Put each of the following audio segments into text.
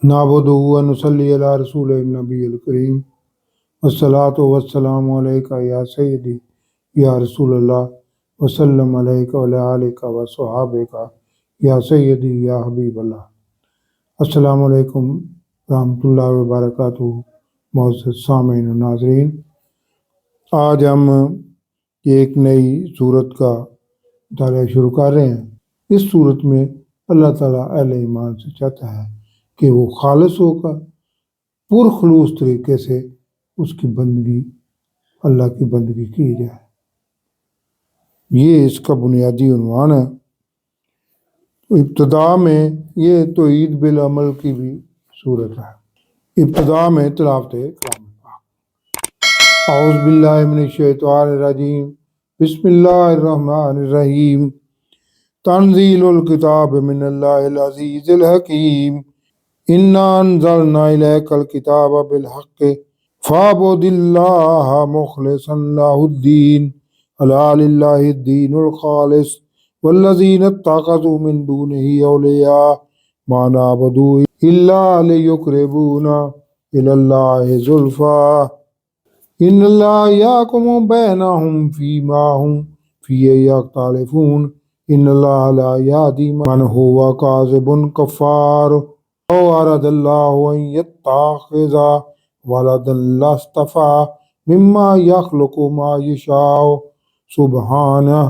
नअबुदुहु व नुसल्ली अला रसूलिन नबील करीम वस्सलातु वस्सलामु अलैका या सय्यदी या रसूलल्लाह वसल्लम अलैका व अला आलिका व सहाबिका या सय्यदी या हबीबल्लाह। अस्सलामु अलैकुम रहमतुल्लाहि व बरकातुहू। मुअज़्ज़ज़ सामीन व नाज़रीन, आज हम एक नई सूरत का मुताला शुरू कर रहे हैं। इस सूरत में अल्लाह ताला अहले ईमान से चाहता है कि वो खालिस होकर पुरखलूस तरीके से उसकी बंदगी, अल्लाह की बंदगी की जाए। ये इसका बुनियादी उन्वान है। इब्तिदा में ये तो ईद बिल अमल की भी सूरत है। इब्तिदा में तिलावत कलाम पाक। औज़ु बिल्लाहि मिनश शैतानिर रजीम, बिस्मिल्लाहिर रहमानिर रहीम। तंज़ीलुल किताब मिनल्लाहिल अज़ीज़िल हकीम। इन्ना अंज़लना इलैकल किताब बिल हक़्क़ि फ़अब्दिल्लाह मुख़लिसन लहुद्दीन अला लिल्लाहिद्दीनुल ख़ालिस वल्लज़ीना इत्तख़ज़ू मिन दूनिही औलिया मा नअबुदू इल्ला लियुक़र्रिबूना इलल्लाहि ज़ुल्फ़ा इन्नल्लाह यहकुमु बैनहुम फ़ीमा हुम फ़ीहि यख्तलिफ़ून इन्नल्लाह ला यहदी मन हुवा काज़िबुन कफ़्फ़ार। अरदल्लाहु अन यत्तख़िज़ा वलदन लस्तफ़ा मिम्मा यख़्लुक़ु मा यशाअ सुब्हानहु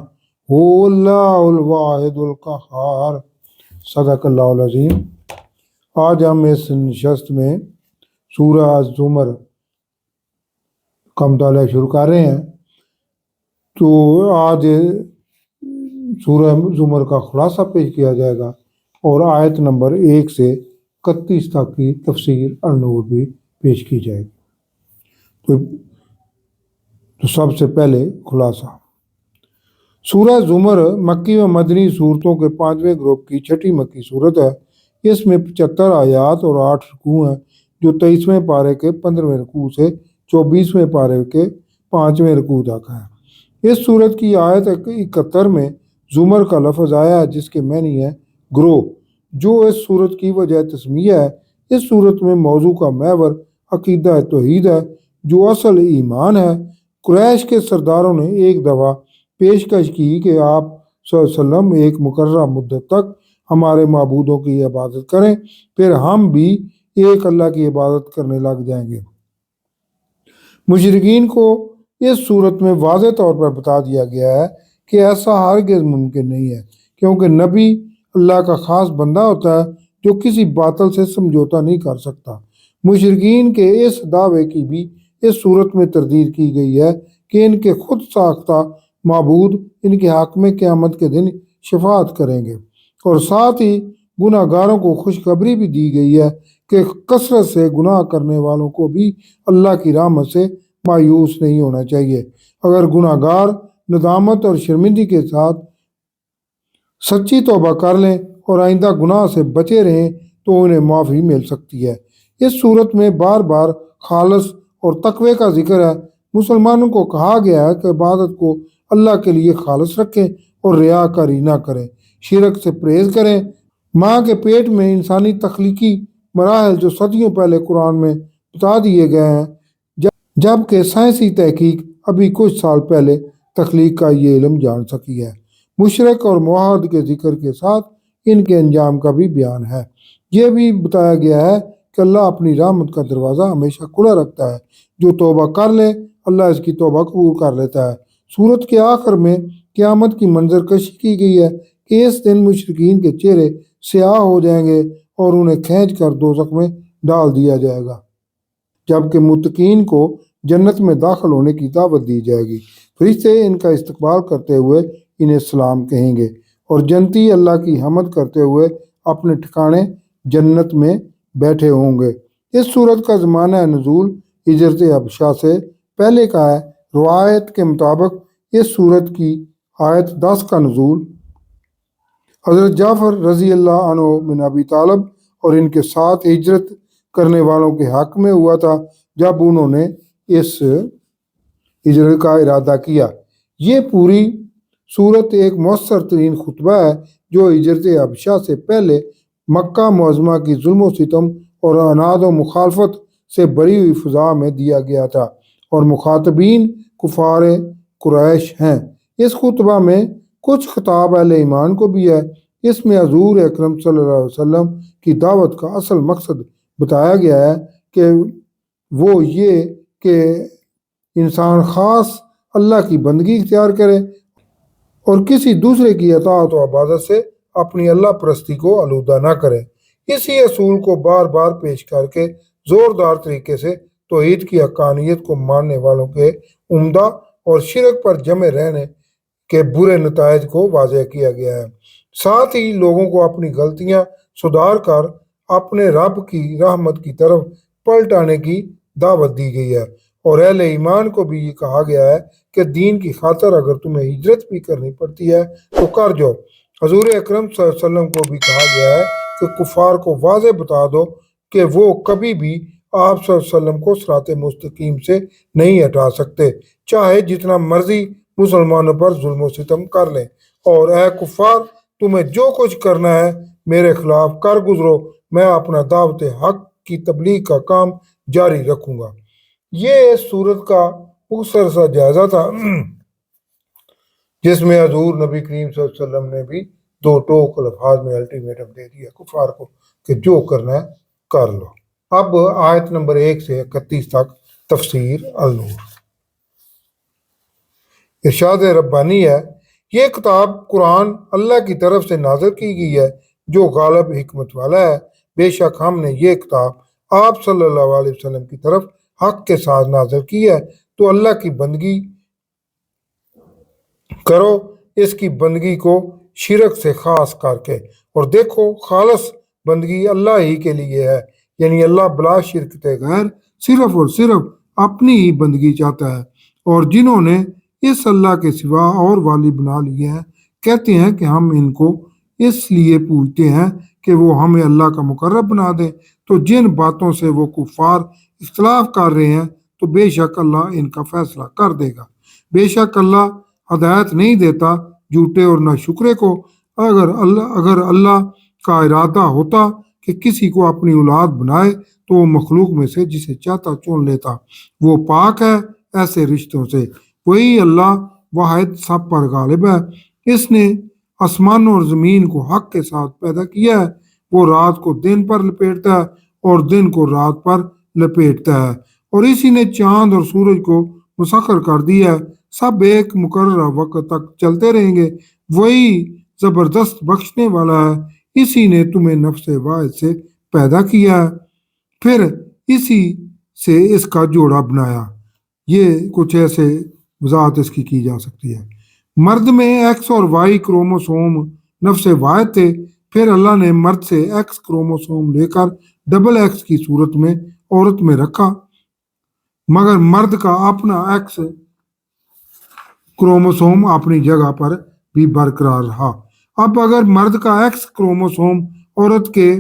हुवल्लाहुल वाहिदुल क़हार। सदक़ल्लाहुल अज़ीम। आज हम इस नशस्त में सूरह ज़ुमर का मुताला शुरू कर रहे हैं। तो आज सूरह ज़ुमर का खुलासा पेश किया जाएगा और आयत नंबर 1 से 31 तक की तफसीर और नूर भी पेश की जाएगी। तो सबसे पहले खुलासा। सूरह ज़ुमर मक्की व मदनी सूरतों के 5वें ग्रुप की छठी मक्की सूरत है। इसमें 75 आयात और 8 रुकू हैं, जो 23वें पारे के 15वें रुकू से 24वें पारे के 5वें रुकू तक है। इस सूरत की आयत 71 में ज़ुमर का लफ्ज़ आया है, जिसके मानी है ग्रोह, जो इस सूरत की वजह तस्मिया है। इस सूरत में मौजू का महवर अकीदा तौहीद है, जो असल ईमान है। कुरैश के सरदारों ने एक दफ़ा पेशकश की कि आप सल्लम एक मुकर्रर मुद्दत तक हमारे माबूदों की इबादत करें, फिर हम भी एक अल्लाह की इबादत करने लग जाएंगे। मुशरिकीन को इस सूरत में वाज़ेह तौर पर बता दिया गया है कि ऐसा हरगिज़ मुमकिन नहीं है, क्योंकि नबी अल्लाह का ख़ास बंदा होता है जो किसी बातल से समझौता नहीं कर सकता। मुशरिकीन के इस दावे की भी इस सूरत में तरदीद की गई है कि इनके खुद साख्ता माबूद इनके हक़ में क़यामत के दिन शफाअत करेंगे, और साथ ही गुनाहगारों को खुशखबरी भी दी गई है कि कसरत से गुनाह करने वालों को भी अल्लाह की रहमत से मायूस नहीं होना चाहिए। अगर गुनाहगार नदामत और शर्मिंदगी के साथ सच्ची तौबा कर लें और आइंदा गुनाह से बचे रहें तो उन्हें माफ़ी मिल सकती है। इस सूरत में बार बार खालस और तकवे का जिक्र है। मुसलमानों को कहा गया है कि इबादत को अल्लाह के लिए खालस रखें और रियाकारी ना करें, शिरक से परहेज़ करें। माँ के पेट में इंसानी तख्लीकी मराहल जो सदियों पहले कुरान में बता दिए गए हैं, जबकि साइंसी तहकीक अभी कुछ साल पहले तख्लीक का ये इल्म जान सकी है। मुशरक और मुआहद के जिक्र के साथ इनके अंजाम का भी बयान है। यह भी बताया गया है कि अल्लाह अपनी रहमत का दरवाज़ा हमेशा खुला रखता है। जो तौबा कर ले, अल्लाह इसकी तौबा कबूल कर लेता है। सूरत के आखिर में क़यामत की मंजर कशी की गई है कि इस दिन मुशरिकीन के चेहरे स्याह हो जाएंगे और उन्हें खींच कर दोज़ख में डाल दिया जाएगा, जबकि मुत्तकीन को जन्नत में दाखिल होने की दावत दी जाएगी। फरिश्ते इनका इस्तकबाल करते हुए इन्हें सलाम कहेंगे और जन्नती अल्लाह की हमद करते हुए अपने ठिकाने जन्नत में बैठे होंगे। इस सूरत का ज़माना नुज़ूल हिजरत हबशा से पहले का है। रवायत के मुताबिक इस सूरत की आयत 10 का नुज़ूल हज़रत जाफ़र रज़ी अल्लाह अन्हु बिन अबी तालिब और इनके साथ हिजरत करने वालों के हक़ में हुआ था, जब उन्होंने इस हिजरत का इरादा किया। ये पूरी सूरत एक मौसर तरीन खुतबा है जो हिजरत हबशा से पहले मक्का मुअज़्ज़मा की जुल्म सितम اور عناد و مخالفت سے بری ہوئی فضا میں دیا گیا تھا، اور مخاطبین کفار قریش ہیں۔ اس خطبہ میں کچھ خطاب اہل ایمان کو بھی ہے۔ اس میں حضور اکرم صلی اللہ علیہ وسلم کی دعوت کا اصل مقصد بتایا گیا ہے کہ وہ یہ کہ انسان خاص اللہ کی بندگی اختیار کرے اور کسی دوسرے کی اطاعت و عبادت سے اپنی اللہ پرستی کو آلودہ نہ کرے۔ اسی اصول کو بار بار پیش کر کے زوردار طریقے سے توحید کی حقانیت کو ماننے والوں کے عمدہ اور شرک پر جمے رہنے کے برے نتائج کو واضح کیا گیا ہے۔ ساتھ ہی لوگوں کو اپنی غلطیاں سدھار کر اپنے رب کی رحمت کی طرف پلٹ آنے کی دعوت دی گئی ہے، اور اہل ایمان کو بھی یہ کہا گیا ہے کہ دین کی خاطر اگر تمہیں ہجرت بھی کرنی پڑتی ہے تو کر جاؤ۔ حضور اکرم صلی اللہ علیہ وسلم کو بھی کہا گیا ہے کہ کفار کو واضح بتا دو کہ وہ کبھی بھی آپ صلی اللہ علیہ وسلم کو صراط مستقیم سے نہیں ہٹا سکتے، چاہے جتنا مرضی مسلمانوں پر ظلم و ستم کر لیں، اور اے کفار تمہیں جو کچھ کرنا ہے میرے خلاف کر گزرو، میں اپنا دعوت حق کی تبلیغ کا کام جاری رکھوں گا۔ یہ اس صورت کا مختصر سا جائزہ تھا جس میں حضور نبی کریم صلی اللہ علیہ وسلم نے بھی دو ٹوک الفاظ میں الٹیمیٹم دے دیا کفار کو کہ جو کرنا ہے کر لو۔ اب آیت نمبر 1 سے 31 تک تفسیر النور۔ ارشاد ربانی ہے، یہ کتاب قرآن اللہ کی طرف سے نازل کی گئی ہے جو غالب حکمت والا ہے۔ بے شک ہم نے یہ کتاب آپ صلی اللہ علیہ وسلم کی طرف حق کے ساتھ نازل کی ہے، تو اللہ کی بندگی کرو، اس کی بندگی کو شرک سے خاص کر کے، اور دیکھو خالص بندگی اللہ ہی کے لیے ہے، یعنی اللہ بلا شرک غیر صرف اور صرف اپنی ہی بندگی چاہتا ہے، اور جنہوں نے اس اللہ کے سوا اور والی بنا لیے ہیں کہتے ہیں کہ ہم ان کو اس لیے پوچھتے ہیں کہ وہ ہمیں اللہ کا مقرب بنا دیں، تو جن باتوں سے وہ کفار اختلاف کر رہے ہیں تو بے شک اللہ ان کا فیصلہ کر دے گا۔ بے شک اللہ ہدایت نہیں دیتا جھوٹے اور نہ شکرے کو۔ اگر اللہ کا ارادہ ہوتا کہ کسی کو اپنی اولاد بنائے تو وہ مخلوق میں سے جسے چاہتا چن لیتا، وہ پاک ہے ایسے رشتوں سے۔ وہی اللہ واحد سب پر غالب ہے، اس نے آسمانوں اور زمین کو حق کے ساتھ پیدا کیا ہے، وہ رات کو دن پر لپیٹتا ہے اور دن کو رات پر لپیٹتا ہے، اور اسی نے چاند اور سورج کو مسخر کر دیا ہے، سب ایک مقررہ وقت تک چلتے رہیں گے۔ وہی زبردست بخشنے والا ہے، اسی نے تمہیں نفس واحد سے پیدا کیا ہے، پھر اسی سے اس کا جوڑا بنایا۔ یہ کچھ ایسے وضاحت اس کی جا سکتی ہے۔ مرد میں ایکس اور وائی کروموسوم نفس واحد تھے، پھر اللہ نے مرد سے ایکس کروموسوم لے کر ڈبل ایکس کی صورت میں عورت میں رکھا، مگر مرد کا اپنا ایکس کروموسوم اپنی جگہ پر بھی برقرار رہا۔ اب اگر مرد کا ایکس کروموسوم عورت کے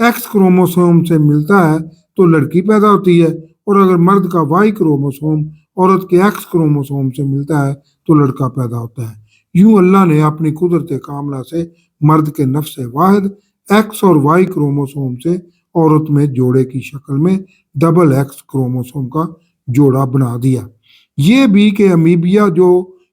ایکس کروموسوم سے ملتا ہے تو لڑکی پیدا ہوتی ہے، اور اگر مرد کا وائی کروموسوم عورت کے ایکس کروموسوم سے ملتا ہے تو لڑکا پیدا ہوتا ہے۔ یوں اللہ نے اپنی قدرت کاملہ سے مرد کے نفس واحد ایکس اور وائی کروموسوم سے عورت میں جوڑے کی شکل میں ڈبل ایکس کروموسوم کا جوڑا بنا دیا۔ یہ بھی کہ امیبیا جو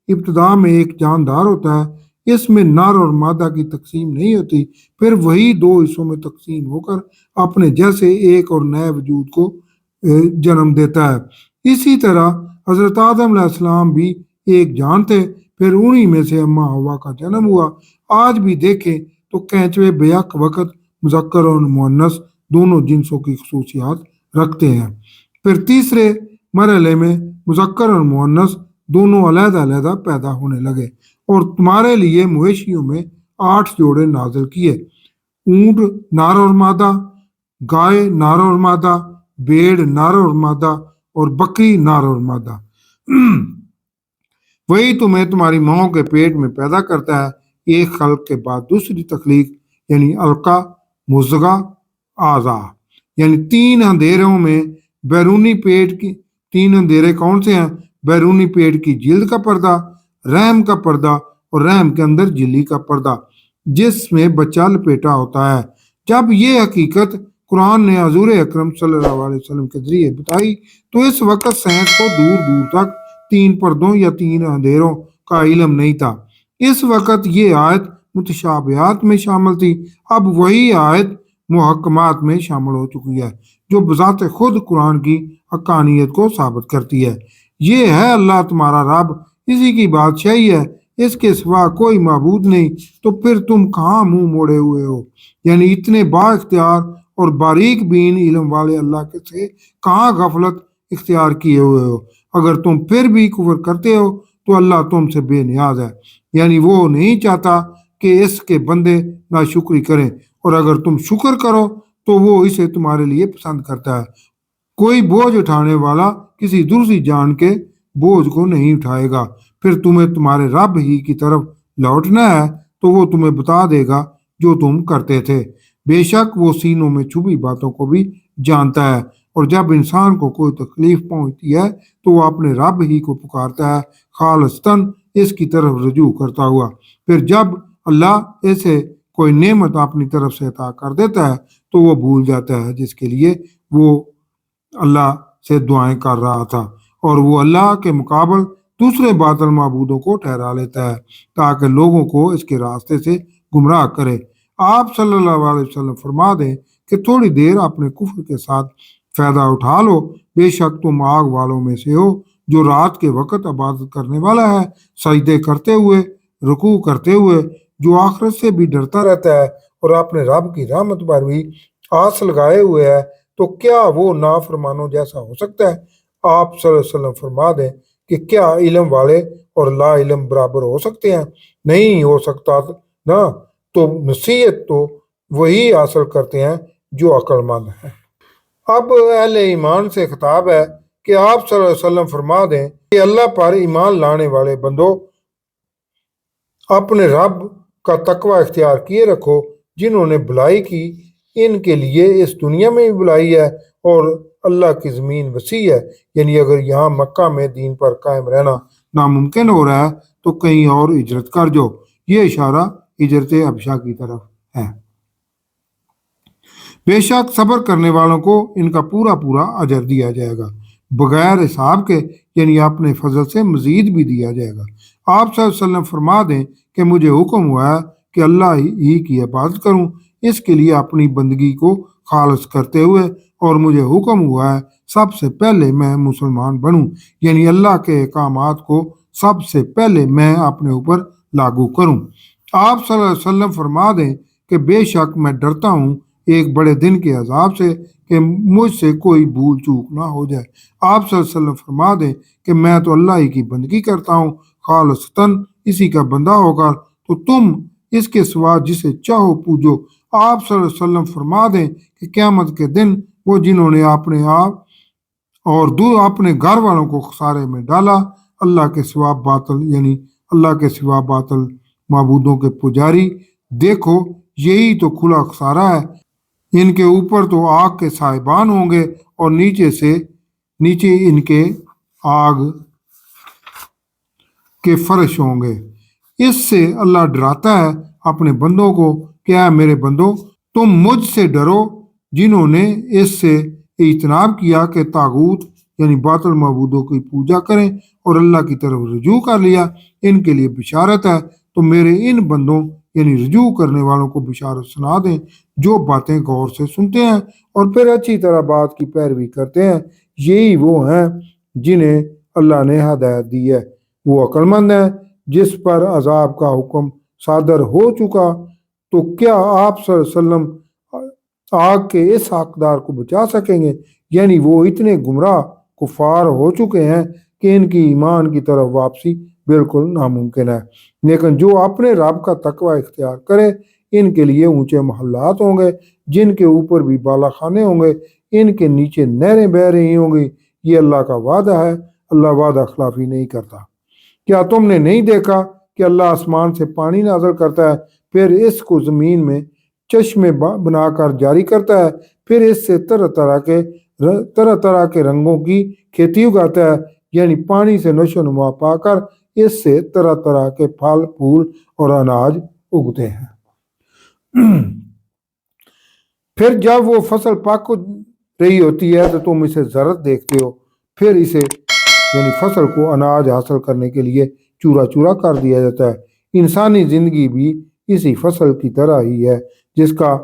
ابتدا میں ایک جاندار ہوتا ہے، اس میں نر اور مادہ کی تقسیم نہیں ہوتی، پھر وہی دو حصوں میں تقسیم ہو کر اپنے جیسے ایک اور نئے وجود کو جنم دیتا ہے۔ اسی طرح حضرت آدم علیہ السلام بھی ایک جان تھے، پھر انہی میں سے اماں حوا کا جنم ہوا۔ آج بھی دیکھیں تو کینچوے بیک وقت مذکر اور مؤنث دونوں جنسوں کی خصوصیات رکھتے ہیں۔ پھر تیسرے مرحلے میں مذکر اور مؤنث دونوں علیحدہ علیحدہ پیدا ہونے لگے، اور تمہارے لیے مویشیوں میں 8 جوڑے نازل کیے، اونٹ نر اور مادہ، گائے نر اور مادہ، بھیڑ نر اور مادہ، اور بکری نر اور مادہ۔ وہی تمہیں تمہاری ماؤں کے پیٹ میں پیدا کرتا ہے، ایک خلق کے بعد دوسری تخلیق، یعنی علقہ، مضغہ، اعضاء، یعنی 3 اندھیروں میں بیرونی پیٹ کی 3 اندھیرے کون سے ہیں؟ بیرونی پیٹ کی جلد کا پردہ، رحم کا پردہ، اور رحم کے اندر جھلی کا پردہ جس میں بچہ لپیٹا ہوتا ہے۔ جب یہ حقیقت कुरान ने हजूर अकरम सल्लल्लाहु अलैहि वसल्लम के जरिए बताई तो इस वक्त साइंस को दूर दूर तक 3 पर्दों या 3 अंधेरों का इल्म नहीं था। इस वक्त ये आयत मुतशाबिहात में शामिल थी, अब वही आयत मुहक्कमात में शामिल हो चुकी है, जो बजात खुद कुरान की हक्कानियत को साबित करती है। ये है अल्लाह तुम्हारा रब, इसी की बादशाही है, इसके सिवा कोई माबूद नहीं, तो फिर तुम कहाँ मुंह मोड़े हुए हो। यानी इतने बाइख्तियार और बारीक बीन इल्म वाले अल्लाह के से कहाँ गफलत इख्तियार किए हुए हो। अगर तुम फिर भी कुफर करते हो तो अल्लाह तुमसे बेनियाज है, यानी वो नहीं चाहता कि इसके बंदे नाशुक्री करें, और अगर तुम शुक्र करो तो वो इसे तुम्हारे लिए पसंद करता है। कोई बोझ उठाने वाला किसी दूसरी जान के बोझ को नहीं उठाएगा, फिर तुम्हें तुम्हारे रब ही की तरफ लौटना है तो वो तुम्हें बता देगा जो तुम करते थे। बेशक वो सीनों में छुपी बातों को भी जानता है, और जब इंसान को कोई तकलीफ पहुंचती है तो वो अपने रब ही को पुकारता है, खालिस्तन इसकी तरफ रजू करता हुआ। फिर जब अल्लाह इसे कोई नेमत अपनी तरफ से अता कर देता है तो वो भूल जाता है जिसके लिए वो अल्लाह से दुआएं कर रहा था, और वो अल्लाह के मुकाबल दूसरे बातिल माबूदों को ठहरा लेता है ताकि लोगों को इसके रास्ते से गुमराह करे। आप सल्लल्लाहु अलैहि वसल्लम फरमा दें कि थोड़ी देर अपने कुफ्र के साथ फायदा उठा लो, बेशक तुम आग वालों में से हो जो रात के वक्त इबादत करने वाला है, सजदे करते हुए, रुकू करते हुए, जो आखिरत से भी डरता रहता है और अपने रब की रहमत पर भी आस लगाए हुए है, तो क्या वो नाफरमानों जैसा हो सकता है। आप सल्लल्लाहु अलैहि वसल्लम फरमा दें कि क्या इल्म वाले और ला इल्म बराबर हो सकते हैं, नहीं हो सकता ना, तो नसीहत तो वही हासिल करते हैं जो अक्लमंद है। अब अहले ईमान से खिताब है कि आप सल्लल्लाहु अलैहि वसल्लम फरमा दें कि अल्लाह पर ईमान लाने वाले बंदों, अपने रब का तकवा इख्तियार किए रखो, जिन्होंने भलाई की इनके लिए इस दुनिया में भी भलाई है और अल्लाह की ज़मीन वसी है। यानी अगर यहाँ मक्का में दीन पर कायम रहना नामुमकिन हो रहा है तो कहीं और हिजरत कर जाओ। ये इशारा हिजरत हबशा की तरफ है। बेशक सब्र करने वालों को इनका पूरा पूरा अजर दिया जाएगा, बगैर हिसाब के, यानी अपने फजल से मजीद भी दिया जाएगा। आप सल्लल्लाहु अलैहि वसल्लम फरमा दें कि मुझे हुक्म हुआ है कि अल्लाह ही की इबादत करूं, इसके लिए अपनी बंदगी को खालिस करते हुए, और मुझे हुक्म हुआ है सबसे पहले मैं मुसलमान बनूं, यानी अल्लाह के अहकामात को सबसे पहले मैं अपने ऊपर लागू करूं। आप सल्लल्लाहु अलैहि वसल्लम फरमा दें कि बेशक मैं डरता हूं एक बड़े दिन के अजाब से कि मुझसे कोई भूल चूक ना हो जाए। आप सल्लल्लाहु अलैहि वसल्लम फरमा दें कि मैं तो अल्लाह ही की बंदगी करता हूँ, खालिस्तन इसी का बंदा होकर, तो तुम इसके सिवा जिसे चाहो पूजो। आप सल्लल्लाहु अलैहि वसल्लम फरमा दें कि क़यामत के दिन वो जिन्होंने अपने आप और अपने घर वालों को खसारे में डाला, अल्लाह के सिवा बातिल, यानी अल्लाह के सिवा बातिल माबूदों के पुजारी, देखो यही तो खुला खसारा है। इनके ऊपर तो आग के साहिबान होंगे और नीचे इनके आग के फर्श होंगे। इससे अल्लाह डराता है अपने बंदों को, क्या मेरे बंदो तुम मुझसे डरो, जिन्होंने इससे इज्तनाब किया कि तागूत यानी बातिल मबूदों की पूजा करें और अल्लाह की तरफ रुजू कर लिया, इनके लिए बिशारत है। तो मेरे इन बंदों यानी रुजू करने वालों को बिशारत सुना दें जो बातें गौर से सुनते हैं और फिर अच्छी तरह बात की पैरवी करते हैं। यही वो हैं जिन्हें अल्लाह ने हदायत दी है, वो अक्लमंद है जिस पर अजाब का हुक्म सादर हो चुका। तो क्या आप सल्लल्लाहु अलैहि वसल्लम आग के इस हकदार को बचा सकेंगे, यानी वो इतने गुमराह कुफार हो चुके हैं कि इनकी ईमान की तरफ वापसी बिल्कुल नामुमकिन है। लेकिन जो अपने रब का तकवा इख्तियार करे, इनके लिए ऊंचे महल्लात होंगे जिनके ऊपर भी बाला खाने होंगे, इनके नीचे नहरें बह रही होंगी। ये अल्लाह का वादा है, अल्लाह वादा खिलाफी नहीं करता। क्या तुमने नहीं देखा कि अल्लाह आसमान से पानी नाज़िल करता है, फिर इसको ज़मीन में चश्मे बनाकर जारी करता है, फिर इससे तरह तरह के रंगों की खेती उगाता है, यानी पानी से नशो नुमा पाकर इससे तरह तरह के फल फूल और अनाज उगते हैं। پھر جب وہ فصل پک رہی ہوتی ہے تو تم اسے زرد دیکھتے ہو، پھر اسے یعنی فصل کو اناج حاصل کرنے کے لیے چورا چورا کر دیا جاتا ہے۔ انسانی زندگی بھی اسی فصل کی طرح ہی ہے، جس کا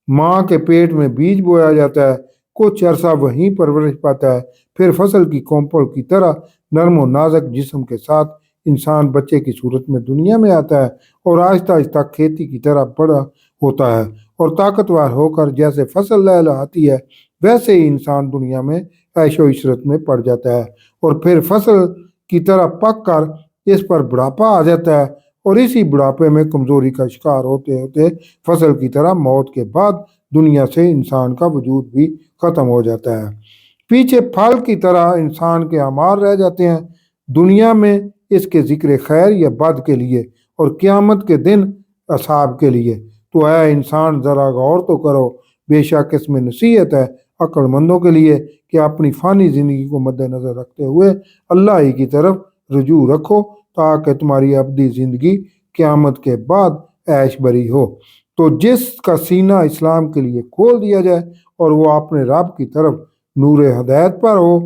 ماں کے پیٹ میں بیج بویا جاتا ہے، کچھ عرصہ وہیں پرورش پاتا ہے، پھر فصل کی کونپل کی طرح نرم و نازک جسم کے ساتھ انسان بچے کی صورت میں دنیا میں آتا ہے اور آہستہ آہستہ کھیتی کی طرح بڑا ہوتا ہے اور طاقتور ہو کر جیسے فصل لہلہاتی ہے ویسے ہی انسان دنیا میں عیش و عشرت میں پڑ جاتا ہے اور پھر فصل کی طرح پک کر اس پر بڑھاپا آ جاتا ہے اور اسی بڑھاپے میں کمزوری کا شکار ہوتے ہوتے فصل کی طرح موت کے بعد دنیا سے انسان کا وجود بھی ختم ہو جاتا ہے۔ پیچھے پھل کی طرح انسان کے اعمال رہ جاتے ہیں، دنیا میں اس کے ذکر خیر یا بد کے لیے اور قیامت کے دن اصحاب کے لیے۔ تو اے انسان ذرا غور تو کرو، بے شک اس میں نصیحت ہے عقل مندوں کے لیے کہ اپنی فانی زندگی کو مد نظر رکھتے ہوئے اللہ ہی کی طرف رجوع رکھو تاکہ تمہاری ابدی زندگی قیامت کے بعد عیش بری ہو۔ تو جس کا سینہ اسلام کے لیے کھول دیا جائے اور وہ اپنے رب کی طرف نور ہدایت پر ہو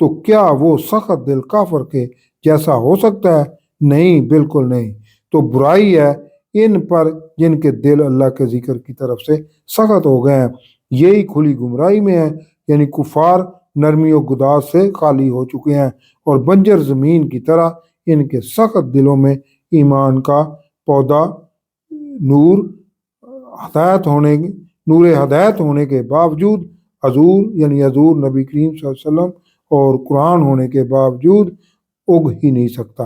تو کیا وہ سخت دل کافر کے جیسا ہو سکتا ہے؟ نہیں، بالکل نہیں۔ تو برائی ہے ان پر جن کے دل اللہ کے ذکر کی طرف سے سخت ہو گئے ہیں، یہی کھلی گمراہی میں ہے، یعنی کفار نرمی و گداز سے خالی ہو چکے ہیں اور بنجر زمین کی طرح ان کے سخت دلوں میں ایمان کا پودا نور ہدایت ہونے کے باوجود حضور نبی کریم صلی اللہ علیہ وسلم اور قرآن ہونے کے باوجود اگ ہی نہیں سکتا۔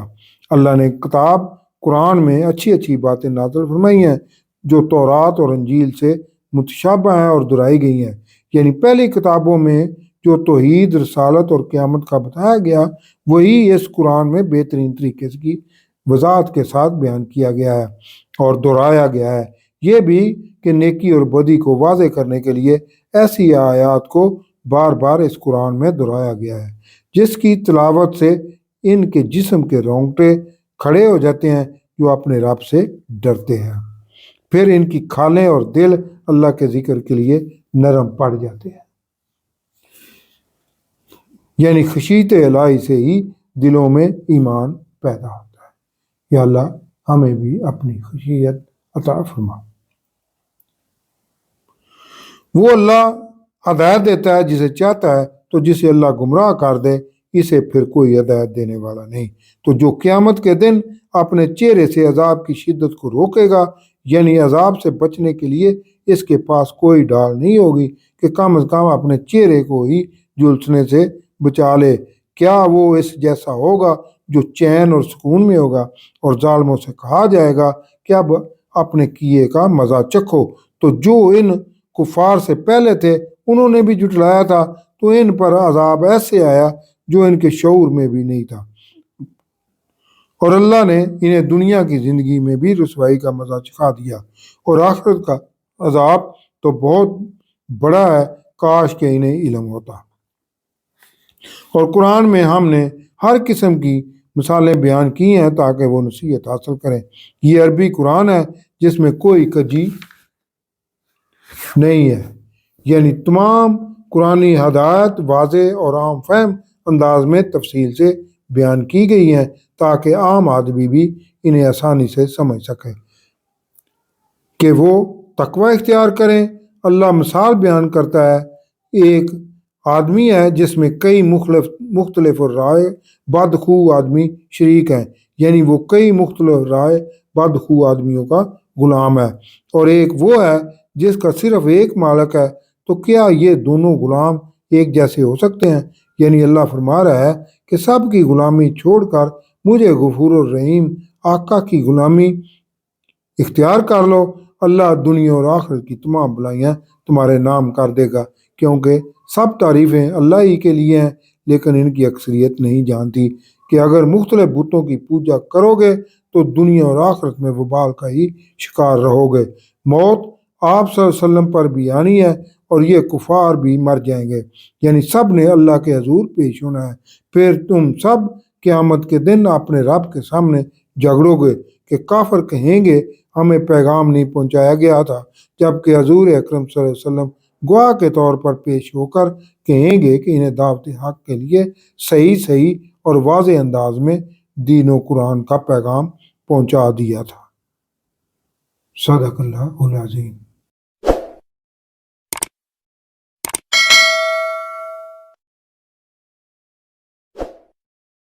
اللہ نے کتاب قرآن میں اچھی اچھی باتیں نازل فرمائی ہیں جو تورات اور انجیل سے متشابہ ہیں اور دہرائی گئی ہیں، یعنی پہلی کتابوں میں جو توحید، رسالت اور قیامت کا بتایا گیا وہی اس قرآن میں بہترین طریقے کی وضاحت کے ساتھ بیان کیا گیا ہے اور دہرایا گیا ہے۔ یہ بھی کہ نیکی اور بدی کو واضح کرنے کے لیے ایسی آیات کو بار بار اس قرآن میں دہرایا گیا ہے جس کی تلاوت سے ان کے جسم کے رونگٹے کھڑے ہو جاتے ہیں جو اپنے رب سے ڈرتے ہیں، پھر ان کی کھالیں اور دل اللہ کے ذکر کے لیے نرم پڑ جاتے ہیں، یعنی خشیت الہی سے ہی دلوں میں ایمان پیدا ہوتا ہے۔ یا اللہ ہمیں بھی اپنی خشیت عطا فرما۔ وہ اللہ ہدایت دیتا ہے جسے چاہتا ہے، تو جسے اللہ گمراہ کر دے اسے پھر کوئی ہدایت دینے والا نہیں۔ تو جو قیامت کے دن اپنے چہرے سے عذاب کی شدت کو روکے گا، یعنی عذاب سے بچنے کے لیے اس کے پاس کوئی ڈال نہیں ہوگی کہ کم از کم اپنے چہرے کو ہی جھلسنے سے بچا لے، کیا وہ اس جیسا ہوگا جو چین اور سکون میں ہوگا؟ اور ظالموں سے کہا جائے گا کہ اب اپنے کیے کا مزہ چکھو۔ تو جو ان کفار سے پہلے تھے انہوں نے بھی جھٹلایا تھا، تو ان پر عذاب ایسے آیا جو ان کے شعور میں بھی نہیں تھا، اور اللہ نے انہیں دنیا کی زندگی میں بھی رسوائی کا مزہ چکھا دیا، اور آخرت کا عذاب تو بہت بڑا ہے، کاش کہ انہیں علم ہوتا۔ اور قرآن میں ہم نے ہر قسم کی مثالیں بیان کی ہیں تاکہ وہ نصیحت حاصل کریں۔ یہ عربی قرآن ہے جس میں کوئی کجی نہیں ہے، یعنی تمام قرآنی ہدایت واضح اور عام فہم انداز میں تفصیل سے بیان کی گئی ہیں تاکہ عام آدمی بھی انہیں آسانی سے سمجھ سکے کہ وہ تقوی اختیار کریں۔ اللہ مثال بیان کرتا ہے، ایک آدمی ہے جس میں کئی مختلف رائے بدخو آدمی شریک ہیں، یعنی وہ کئی مختلف رائے بدخو آدمیوں کا غلام ہے، اور ایک وہ ہے جس کا صرف ایک مالک ہے، تو کیا یہ دونوں غلام ایک جیسے ہو سکتے ہیں؟ یعنی اللہ فرما رہا ہے کہ سب کی غلامی چھوڑ کر مجھے غفور الرحیم آقا کی غلامی اختیار کر لو، اللہ دنیا اور آخرت کی تمام بلائیاں تمہارے نام کر دے گا، کیونکہ سب تعریفیں اللہ ہی کے لیے ہیں، لیکن ان کی اکثریت نہیں جانتی کہ اگر مختلف بتوں کی پوجا کرو گے تو دنیا اور آخرت میں وبال کا ہی شکار رہو گے۔ موت آپ صلی اللہ علیہ وسلم پر بھی آنی ہے اور یہ کفار بھی مر جائیں گے، یعنی سب نے اللہ کے حضور پیش ہونا ہے، پھر تم سب قیامت کے دن اپنے رب کے سامنے جھگڑو گے، کہ کافر کہیں گے ہمیں پیغام نہیں پہنچایا گیا تھا، جبکہ حضور اکرم صلی اللہ علیہ وسلم گواہ کے طور پر پیش ہو کر کہیں گے کہ انہیں دعوت حق کے لیے صحیح اور واضح انداز میں دین و قرآن کا پیغام پہنچا دیا تھا۔ صدق اللہ العظیم۔